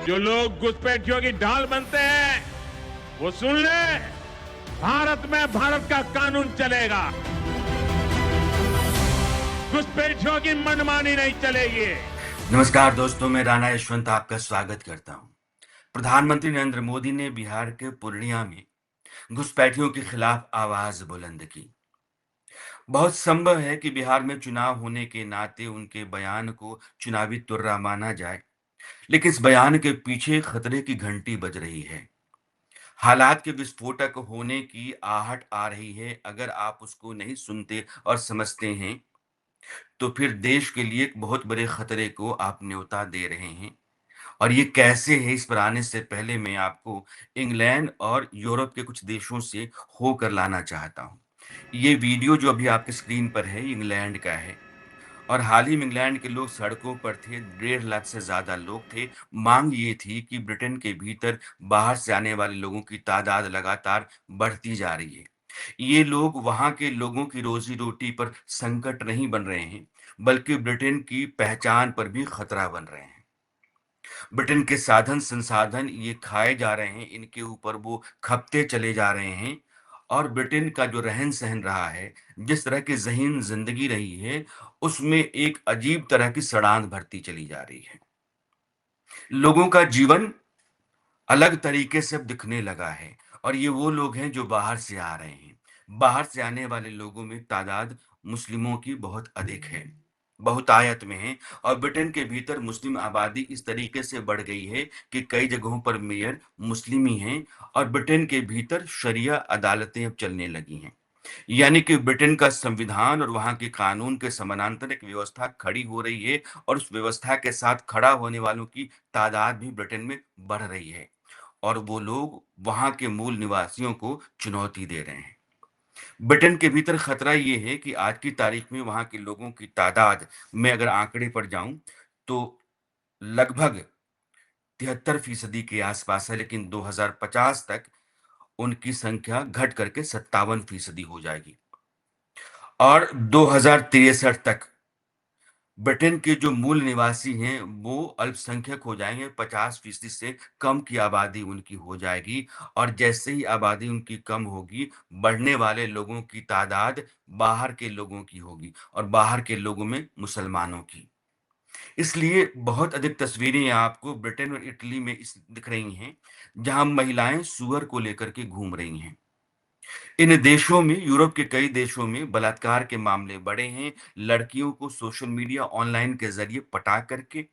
जो लोग घुसपैठियों की ढाल बनते हैं वो सुन ले, भारत में भारत का कानून चलेगा, घुसपैठियों की मनमानी नहीं चलेगी। नमस्कार दोस्तों, मैं राणा यशवंत आपका स्वागत करता हूं। प्रधानमंत्री नरेंद्र मोदी ने बिहार के पूर्णिया में घुसपैठियों के खिलाफ आवाज बुलंद की। बहुत संभव है कि बिहार में चुनाव होने के नाते उनके बयान को चुनावी तुर्रा माना जाए, लेकिन इस बयान के पीछे खतरे की घंटी बज रही है। हालात के विस्फोटक होने की आहट आ रही है। अगर आप उसको नहीं सुनते और समझते हैं, तो फिर देश के लिए एक बहुत बड़े खतरे को आप न्योता दे रहे हैं। और ये कैसे है, इस पर आने से पहले मैं आपको इंग्लैंड और यूरोप के कुछ देशों से होकर लाना चाहता हूँ। ये वीडियो जो अभी आपके स्क्रीन पर है, इंग्लैंड का है। और हाल ही में इंग्लैंड के लोग सड़कों पर थे, 1.5 लाख से ज़्यादा लोग थे। मांग ये थी कि ब्रिटेन के भीतर बाहर से आने वाले लोगों की तादाद लगातार बढ़ती जा रही है। ये लोग वहाँ के लोगों की रोज़ी-रोटी पर संकट नहीं बन रहे हैं, बल्कि ब्रिटेन की पहचान पर भी खतरा बन रहे हैं। ब्रिटेन के साधन संसाधन ये खाए जा रहे हैं, इनके ऊपर वो खपते चले जा रहे हैं। और ब्रिटेन का जो रहन सहन रहा है, जिस तरह की ज़हीन जिंदगी रही है, उसमें एक अजीब तरह की सड़ांध भरती चली जा रही है। लोगों का जीवन अलग तरीके से अब दिखने लगा है। और ये वो लोग हैं जो बाहर से आ रहे हैं। बाहर से आने वाले लोगों में तादाद मुस्लिमों की बहुत अधिक है, बहुतायत में है। और ब्रिटेन के भीतर मुस्लिम आबादी इस तरीके से बढ़ गई है कि कई जगहों पर मेयर मुस्लिम ही हैं। और ब्रिटेन के भीतर शरिया अदालतें अब चलने लगी हैं। यानी कि ब्रिटेन का संविधान और वहाँ के कानून के समानांतर एक व्यवस्था खड़ी हो रही है। और उस व्यवस्था के साथ खड़ा होने वालों की तादाद भी ब्रिटेन में बढ़ रही है। और वो लोग वहाँ के मूल निवासियों को चुनौती दे रहे हैं। ब्रिटेन के भीतर खतरा ये है कि आज की तारीख में वहाँ के लोगों की तादाद, मैं अगर आंकड़े पर जाऊं, तो लगभग 73% के आसपास है। लेकिन 2050 तक उनकी संख्या घट करके 57% हो जाएगी। और 2063 तक ब्रिटेन के जो मूल निवासी हैं वो अल्पसंख्यक हो जाएंगे, 50% से कम की आबादी उनकी हो जाएगी। और जैसे ही आबादी उनकी कम होगी, बढ़ने वाले लोगों की तादाद बाहर के लोगों की होगी, और बाहर के लोगों में मुसलमानों की। इसलिए बहुत अधिक तस्वीरें आपको ब्रिटेन और इटली में इस दिख रही हैं, जहां महिलाएं सुअर को लेकर के घूम रही हैं। इन देशों में, यूरोप के कई देशों में बलात्कार के मामले बढ़े हैं। लड़कियों को सोशल मीडिया ऑनलाइन के जरिए पटा करके,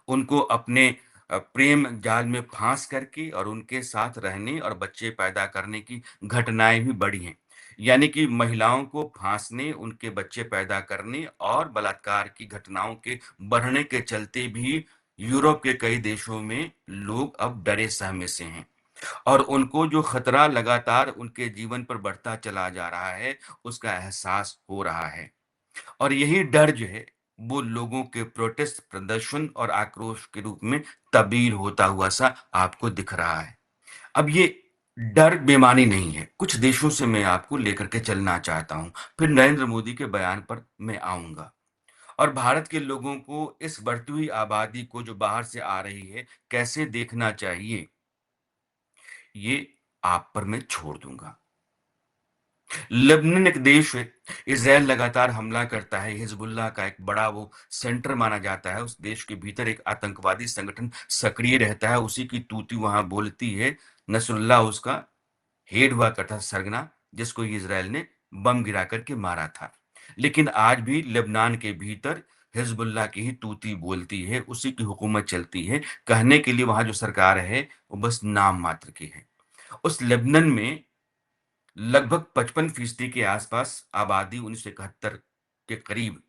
उनको अपने प्रेम जाल में फांस करके और उनके साथ रहने और बच्चे पैदा करने की घटनाएं भी बढ़ी हैं। यानी कि महिलाओं को फांसने, उनके बच्चे पैदा करने और बलात्कार की घटनाओं के बढ़ने के चलते भी यूरोप के कई देशों में लोग अब डरे सहमे से हैं। और उनको जो खतरा लगातार उनके जीवन पर बढ़ता चला जा रहा है, उसका एहसास हो रहा है। और यही डर जो है, वो लोगों के प्रोटेस्ट, प्रदर्शन और आक्रोश के रूप में तब्दील होता हुआ सा आपको दिख रहा है। अब ये डर बेमानी नहीं है। कुछ देशों से मैं आपको लेकर के चलना चाहता हूं, फिर नरेंद्र मोदी के बयान पर मैं आऊंगा। और भारत के लोगों को इस बढ़ती हुई आबादी को जो बाहर से आ रही है, कैसे देखना चाहिए, ये आप पर मैं छोड़ दूंगा। लेबनान एक देश है। इज़राइल लगातार हमला करता है। हिजबुल्लाह का एक बड़ा वो सेंटर माना जाता है। उस देश के भीतर एक आतंकवादी संगठन सक्रिय रहता है। उसी की तूती वहां बोलती है। नसरुल्लाह उसका हेड हुआ करता था, सरगना, जिसको इज़राइल ने बम गिरा करके मारा था। लेकिन आज भी लेबनान के भीतर हिजबुल्लाह की ही तूती बोलती है, उसी की हुकूमत चलती है। कहने के लिए वहां जो सरकार है, वो बस नाम मात्र की है। उस लेबनान में लगभग 55% के आसपास आबादी 1971 के करीब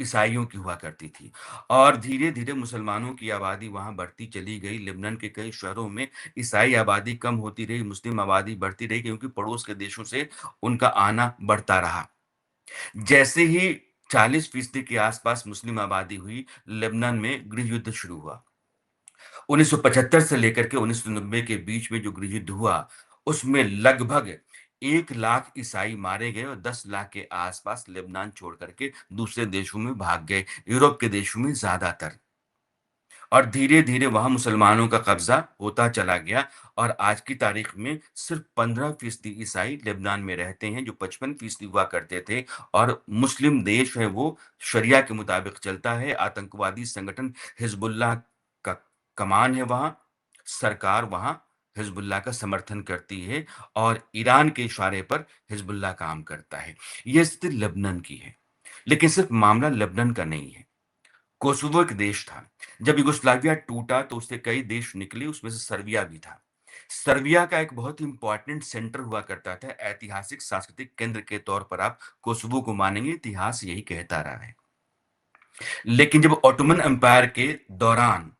ईसाइयों की हुआ करती थी। और धीरे-धीरे मुसलमानों की आबादी वहाँ बढ़ती चली गई। लेबनान के कई शहरों में ईसाई आबादी कम होती रही, मुस्लिम आबादी बढ़ती रही, क्योंकि पड़ोस के देशों से उनका आना बढ़ता रहा। जैसे ही 40% के आसपास मुस्लिम आबादी हुई, लेबनान में गृह युद्ध शुरू हुआ। 1975 से लेकर के 1990 के बीच में जो गृह युद्ध हुआ, उसमें लगभग 1 लाख ईसाई मारे गए और 10 लाख के आसपास लेबनान छोड़ करके दूसरे देशों में भाग गए, यूरोप के देशों में ज़्यादातर। और धीरे धीरे वहां मुसलमानों का कब्जा होता चला गया और आज की तारीख में सिर्फ 15% ईसाई लेबनान में रहते हैं, जो 55% हुआ करते थे। और मुस्लिम देश है वो शरिया के मुताबिक चलता है। आतंकवादी संगठन हिजबुल्लाह का कमान है वहां, सरकार वहां हिजबुल्लाह का समर्थन करती है और ईरान के इशारे पर हिजबुल्लाह काम करता है। यह स्थिति लेबनान की है। लेकिन सिर्फ मामला लेबनान का नहीं है। कोसोवो एक देश था। जब यूगोस्लाविया टूटा तो उससे कई देश निकले, उसमें से सर्बिया भी था। सर्बिया का एक बहुत ही इंपॉर्टेंट सेंटर हुआ करता था, ऐतिहासिक सांस्कृतिक केंद्र के तौर पर आप कोसोवो को मानेंगे, इतिहास यही कहता रहा है। लेकिन जब ऑटोमन एम्पायर के दौरान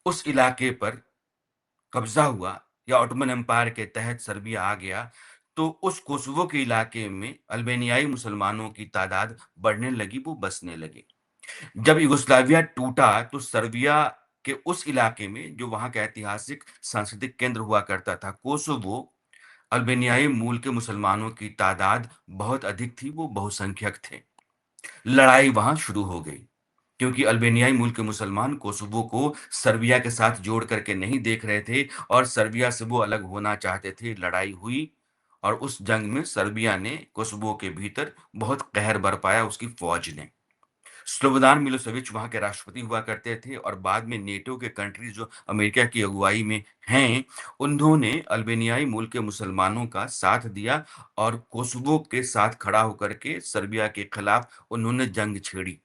उस इलाके पर कब्जा हुआ या ऑटोमन एम्पायर के तहत सर्बिया आ गया, तो उस कोसोवो के इलाके में अल्बानियाई मुसलमानों की तादाद बढ़ने लगी, वो बसने लगे। जब यूगोस्लाविया टूटा तो सर्बिया के उस इलाके में, जो वहां का ऐतिहासिक सांस्कृतिक केंद्र हुआ करता था कोसोवो, अल्बानियाई मूल के मुसलमानों की तादाद बहुत अधिक थी, वो बहुसंख्यक थे। लड़ाई वहां शुरू हो गई क्योंकि अल्बानियाई मूल के मुसलमान कोसोवो को सर्बिया के साथ जोड़ करके नहीं देख रहे थे और सर्बिया से वो अलग होना चाहते थे। लड़ाई हुई और उस जंग में सर्बिया ने कोसोवो के भीतर बहुत कहर बरपाया, उसकी फौज ने। स्लोबोदान मिलोसेविच वहाँ के राष्ट्रपति हुआ करते थे और बाद में नेटो के कंट्रीज जो अमेरिका की अगुवाई में हैं, उन्होंने अल्बानियाई मूल के मुसलमानों का साथ दिया और कोसोवो के साथ खड़ा होकर के सर्बिया के खिलाफ उन्होंने जंग छेड़ी।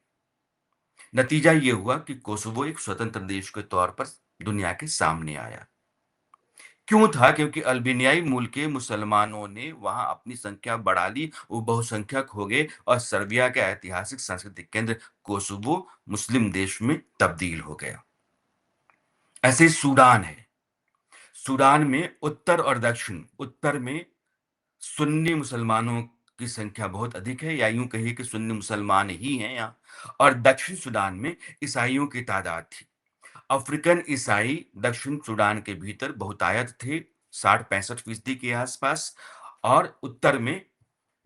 नतीजा ये हुआ कि कोसोवो एक स्वतंत्र देश के तौर पर दुनिया के सामने आया। क्यों था? क्योंकि अल्बानियाई मूल के मुसलमानों ने वहां अपनी संख्या बढ़ा ली, वो बहुसंख्यक हो गए और सर्बिया का ऐतिहासिक सांस्कृतिक केंद्र कोसोवो मुस्लिम देश में तब्दील हो गया। ऐसे ही सूडान है। सूडान में उत्तर और दक्षिण, उत्तर में सुन्नी मुसलमानों की संख्या बहुत अधिक है, या यूं कहिए कि सुन्नी मुसलमान ही हैं यहाँ, और दक्षिण सूडान में ईसाइयों की तादाद थी। अफ्रीकन ईसाई दक्षिण सूडान के भीतर बहुतायत थे, 60-65% के आसपास, और उत्तर में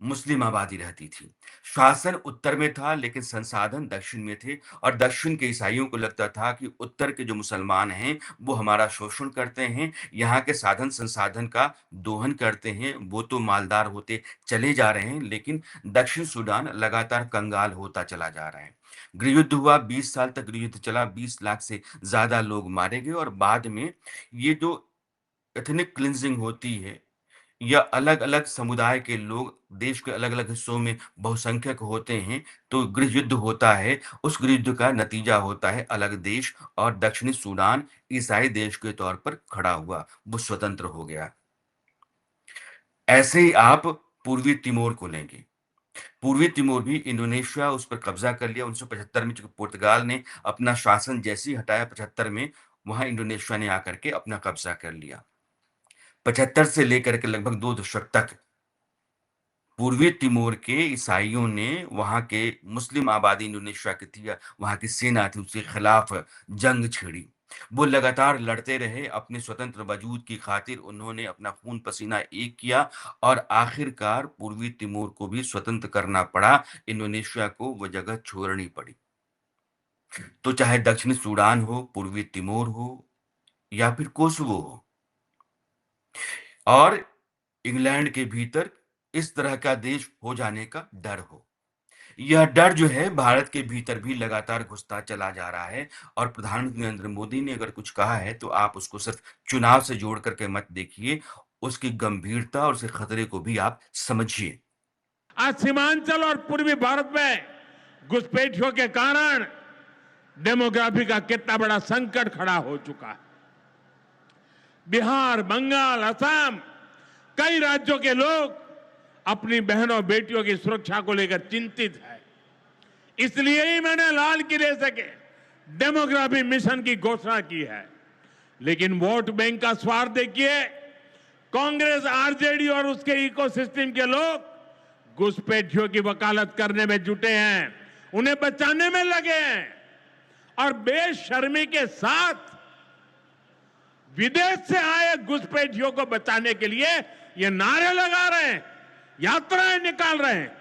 मुस्लिम आबादी रहती थी। शासन उत्तर में था लेकिन संसाधन दक्षिण में थे और दक्षिण के ईसाइयों को लगता था कि उत्तर के जो मुसलमान हैं वो हमारा शोषण करते हैं, यहाँ के साधन संसाधन का दोहन करते हैं, वो तो मालदार होते चले जा रहे हैं, लेकिन दक्षिण सूडान लगातार कंगाल होता चला जा रहा है। गृहयुद्ध हुआ, 20 साल तक गृहयुद्ध चला, 20 लाख से ज्यादा लोग मारे गए और बाद में ये जो एथनिक क्लिंजिंग होती है या अलग-अलग समुदाय के लोग देश के अलग-अलग हिस्सों में बहुसंख्यक होते हैं, तो गृहयुद्ध होता है। उस गृहयुद्ध का नतीजा होता है अलग देश और दक्षिणी सूडान ईसाई देश के तौर पर खड़ा हुआ, वो स्वतंत्र हो गया। ऐसे ही आप पूर्वी तिमोर को लेंगे। पूर्वी तिमोर भी इंडोनेशिया उस पर कब्जा कर लिया 1975 में, चूंकि पुर्तगाल ने अपना शासन जैसे ही हटाया 75 में, वहां इंडोनेशिया ने आकर के अपना कब्जा कर लिया। 75 से लेकर के लगभग 2 दशक तक पूर्वी तिमोर के ईसाइयों ने वहां के मुस्लिम आबादी इंडोनेशिया की थी, वहां की सेना थी, उसके खिलाफ जंग छेड़ी। वो लगातार लड़ते रहे अपने स्वतंत्र वजूद की खातिर, उन्होंने अपना खून पसीना एक किया और आखिरकार पूर्वी तिमोर को भी स्वतंत्र करना पड़ा, इंडोनेशिया को वो जगह छोड़नी पड़ी। तो चाहे दक्षिणी सूडान हो, पूर्वी तिमोर हो या फिर कोसोवो हो, और इंग्लैंड के भीतर इस तरह का देश हो जाने का डर हो। यह डर जो है भारत के भीतर भी लगातार घुसता चला जा रहा है और प्रधानमंत्री नरेंद्र मोदी ने अगर कुछ कहा है तो आप उसको सिर्फ चुनाव से जोड़ करके मत देखिए, उसकी गंभीरता और उसके खतरे को भी आप समझिए। आज सीमांचल और पूर्वी भारत में घुसपैठियों के कारण डेमोग्राफी का कितना बड़ा संकट खड़ा हो चुका है। बिहार, बंगाल, असम, कई राज्यों के लोग अपनी बहनों बेटियों की सुरक्षा को लेकर चिंतित है। इसलिए ही मैंने लाल किले से के डेमोग्राफी मिशन की घोषणा की है। लेकिन वोट बैंक का स्वार्थ देखिए, कांग्रेस, आरजेडी और उसके इकोसिस्टम के लोग घुसपैठियों की वकालत करने में जुटे हैं, उन्हें बचाने में लगे हैं और बेशर्मी के साथ विदेश से आए घुसपैठियों को बचाने के लिए ये नारे लगा रहे हैं, यात्राएं निकाल रहे हैं।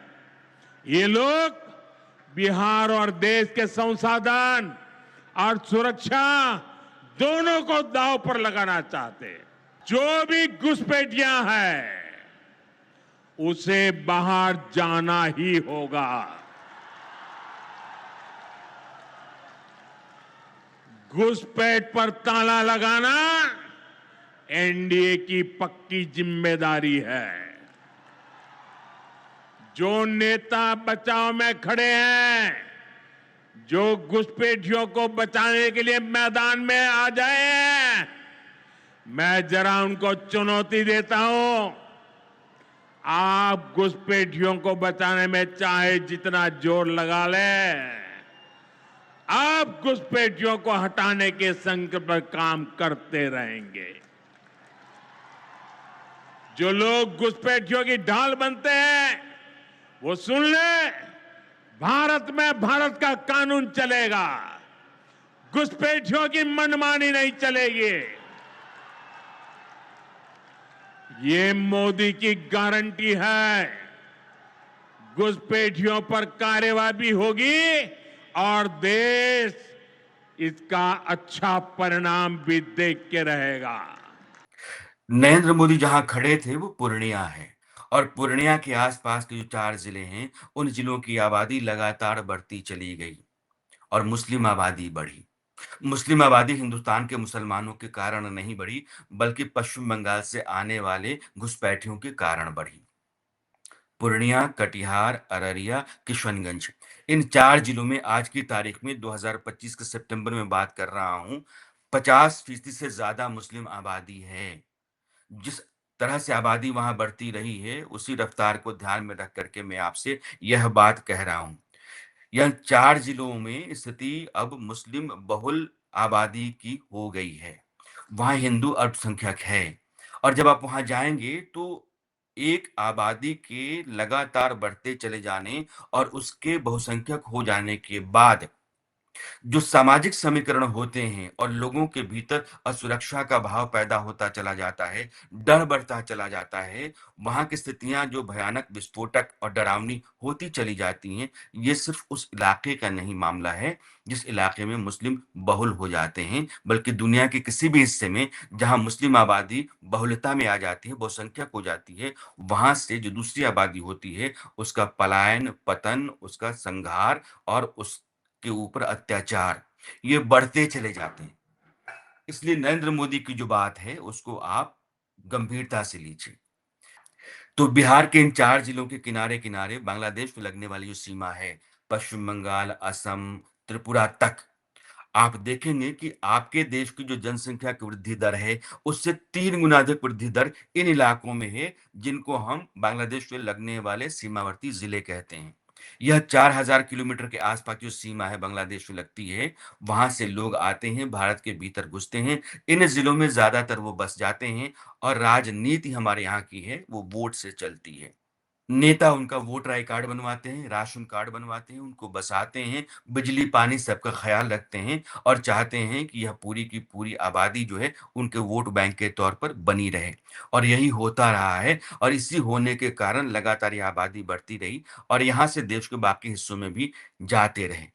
ये लोग बिहार और देश के संसाधन और सुरक्षा दोनों को दांव पर लगाना चाहते हैं। जो भी घुसपैठियां हैं उसे बाहर जाना ही होगा। घुसपैठ पर ताला लगाना एनडीए की पक्की जिम्मेदारी है। जो नेता बचाव में खड़े हैं, जो घुसपैठियों को बचाने के लिए मैदान में आ जाए, मैं जरा उनको चुनौती देता हूं। आप घुसपैठियों को बचाने में चाहे जितना जोर लगा लें, आप घुसपैठियों को हटाने के संकल्प पर काम करते रहेंगे। जो लोग घुसपैठियों की ढाल बनते हैं वो सुन ले, भारत में भारत का कानून चलेगा, घुसपैठियों की मनमानी नहीं चलेगी। ये मोदी की गारंटी है। घुसपैठियों पर कार्रवाई भी होगी और देश इसका अच्छा परिणाम भी देख के रहेगा। नरेंद्र मोदी जहां खड़े थे वो पूर्णिया है और पूर्णिया के आसपास के जो 4 जिले हैं, उन जिलों की आबादी लगातार बढ़ती चली गई और मुस्लिम आबादी बढ़ी। मुस्लिम आबादी हिंदुस्तान के मुसलमानों के कारण नहीं बढ़ी, बल्कि पश्चिम बंगाल से आने वाले घुसपैठियों के कारण बढ़ी। पूर्णिया, कटिहार, अररिया, किशनगंज, इन 4 जिलों में आज की तारीख में 2025 के सितंबर में बात कर रहा हूं, 50% से ज्यादा मुस्लिम आबादी है। जिस तरह से आबादी वहां बढ़ती रही है, उसी रफ्तार को ध्यान में रख करके मैं आपसे यह बात कह रहा हूं। यह 4 जिलों में स्थिति अब मुस्लिम बहुल आबादी की हो गई है। वहाँ हिंदू अल्पसंख्यक है और जब आप वहाँ जाएँगे तो एक आबादी के लगातार बढ़ते चले जाने और उसके बहुसंख्यक हो जाने के बाद जो सामाजिक समीकरण होते हैं और लोगों के भीतर असुरक्षा का भाव पैदा होता चला जाता है, डर बढ़ता चला जाता है, वहाँ की स्थितियाँ जो भयानक, विस्फोटक और डरावनी होती चली जाती हैं, ये सिर्फ उस इलाके का नहीं मामला है, जिस इलाके में मुस्लिम बहुल हो जाते हैं, बल्कि दुनिया के किसी भी हिस्से में जहाँ मुस्लिम आबादी बहुलता में आ जाती है, बहुसंख्यक हो जाती है, वहाँ से जो दूसरी आबादी होती है, उसका पलायन, पतन, उसका संघार और उस के ऊपर अत्याचार, ये बढ़ते चले जाते हैं। इसलिए नरेंद्र मोदी की जो बात है, उसको आप गंभीरता से लीजिए। तो बिहार के इन 4 जिलों के किनारे-किनारे बांग्लादेश में लगने वाली जो सीमा है, पश्चिम बंगाल, असम, त्रिपुरा तक, आप देखेंगे कि आपके देश की जो जनसंख्या की वृद्धि दर है, उससे 3 गुना अधिक वृद्धि दर इन इलाकों में है, जिनको हम बांग्लादेश से लगने वाले सीमावर्ती जिले कहते हैं। यह 4000 किलोमीटर के आसपास जो सीमा है बांग्लादेश से लगती है, वहाँ से लोग आते हैं, भारत के भीतर घुसते हैं। इन जिलों में ज़्यादातर वो बस जाते हैं और राजनीति हमारे यहाँ की है, वो वोट से चलती है। नेता उनका वोटर आई कार्ड बनवाते हैं, राशन कार्ड बनवाते हैं, उनको बसाते हैं, बिजली, पानी सबका ख़्याल रखते हैं और चाहते हैं कि यह पूरी की पूरी आबादी जो है, उनके वोट बैंक के तौर पर बनी रहे। और यही होता रहा है और इसी होने के कारण लगातार ये आबादी बढ़ती रही और यहाँ से देश के बाकी हिस्सों में भी जाते रहे।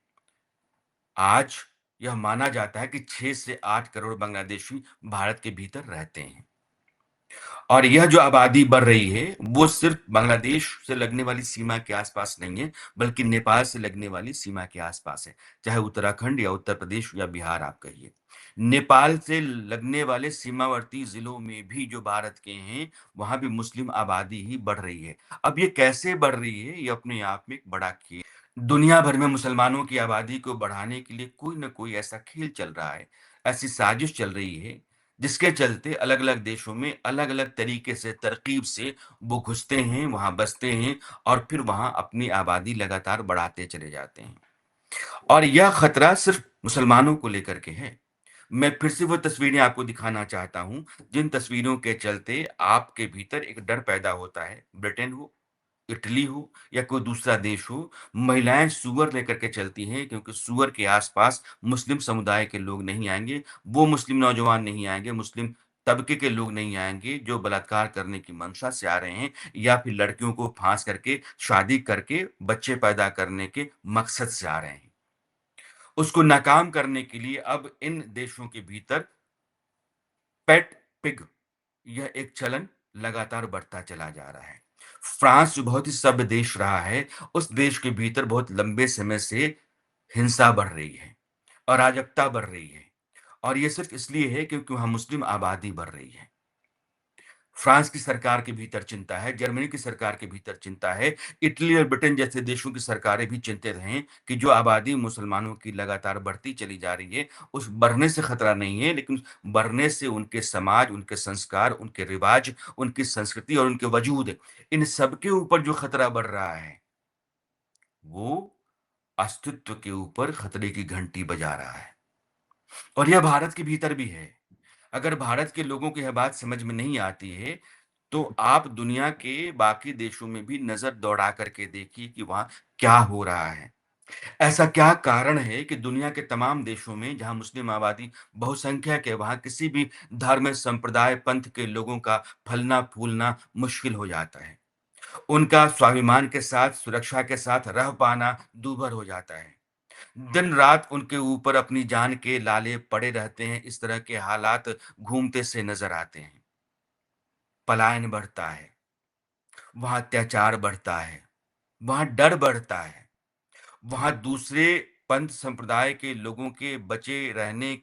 आज यह माना जाता है कि 6 से 8 करोड़ बांग्लादेशी भारत के भीतर रहते हैं। और यह जो आबादी बढ़ रही है, वो सिर्फ बांग्लादेश से लगने वाली सीमा के आसपास नहीं है, बल्कि नेपाल से लगने वाली सीमा के आसपास है, चाहे उत्तराखंड या उत्तर प्रदेश या बिहार आप कहिए। नेपाल से लगने वाले सीमावर्ती जिलों में भी जो भारत के हैं, वहाँ भी मुस्लिम आबादी ही बढ़ रही है। अब ये कैसे बढ़ रही है, ये अपने आप में एक बड़ा खेल। दुनिया भर में मुसलमानों की आबादी को बढ़ाने के लिए कोई न कोई ऐसा खेल चल रहा है, ऐसी साजिश चल रही है जिसके चलते अलग-अलग देशों में अलग-अलग तरीके से तरकीब से वो घुसते हैं, वहाँ बसते हैं और फिर वहाँ अपनी आबादी लगातार बढ़ाते चले जाते हैं। और यह खतरा सिर्फ मुसलमानों को लेकर के है। मैं फिर से वो तस्वीरें आपको दिखाना चाहता हूँ, जिन तस्वीरों के चलते आपके भीतर एक डर पैदा होता है। ब्रिटेन हो, इटली हो या कोई दूसरा देश हो, महिलाएँ सूअर लेकर के चलती हैं क्योंकि सूअर के आस-पास मुस्लिम समुदाय के लोग नहीं आएँगे, वो मुस्लिम नौजवान नहीं आएँगे, मुस्लिम तबके के लोग नहीं आएँगे जो बलात्कार करने की मंशा से आ रहे हैं या फिर लड़कियों को फाँस करके, शादी करके बच्चे पैदा करने के मकसद से आ रहे हैं। उसको नाकाम करने के लिए अब इन देशों के भीतर पेट पिग यह एक चलन लगातार बढ़ता चला जा रहा है। फ्रांस जो बहुत ही सभ्य देश रहा है, उस देश के भीतर बहुत लंबे समय से हिंसा बढ़ रही है, अराजकता बढ़ रही है और ये सिर्फ इसलिए है क्योंकि वहाँ मुस्लिम आबादी बढ़ रही है। फ्रांस की सरकार के भीतर चिंता है, जर्मनी की सरकार के भीतर चिंता है, इटली और ब्रिटेन जैसे देशों की सरकारें भी चिंतित हैं कि जो आबादी मुसलमानों की लगातार बढ़ती चली जा रही है, उस बढ़ने से खतरा नहीं है, लेकिन बढ़ने से उनके समाज, उनके संस्कार, उनके रिवाज, उनकी संस्कृति और उनके वजूद, इन सब के ऊपर जो खतरा बढ़ रहा है, वो अस्तित्व के ऊपर खतरे की घंटी बजा रहा है। और यह भारत के भीतर भी है। अगर भारत के लोगों को यह बात समझ में नहीं आती है, तो आप दुनिया के बाकी देशों में भी नज़र दौड़ा करके देखिए कि वहाँ क्या हो रहा है। ऐसा क्या कारण है कि दुनिया के तमाम देशों में जहाँ मुस्लिम आबादी बहुसंख्यक है, वहाँ किसी भी धार्मिक संप्रदाय, पंथ के लोगों का फलना-फूलना मुश्किल हो जाता है। उनका स्वाभिमान के साथ, सुरक्षा के साथ रह पाना दूभर हो जाता है। दिन-रात उनके ऊपर अपनी जान के लाले पड़े रहते हैं, इस तरह के हालात घूमते से नज़र आते हैं। पलायन बढ़ता है, वहाँ अत्याचार बढ़ता है, वहाँ डर बढ़ता है, वहाँ दूसरे पंथ संप्रदाय के लोगों के बचे रहने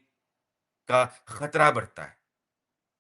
का खतरा बढ़ता है।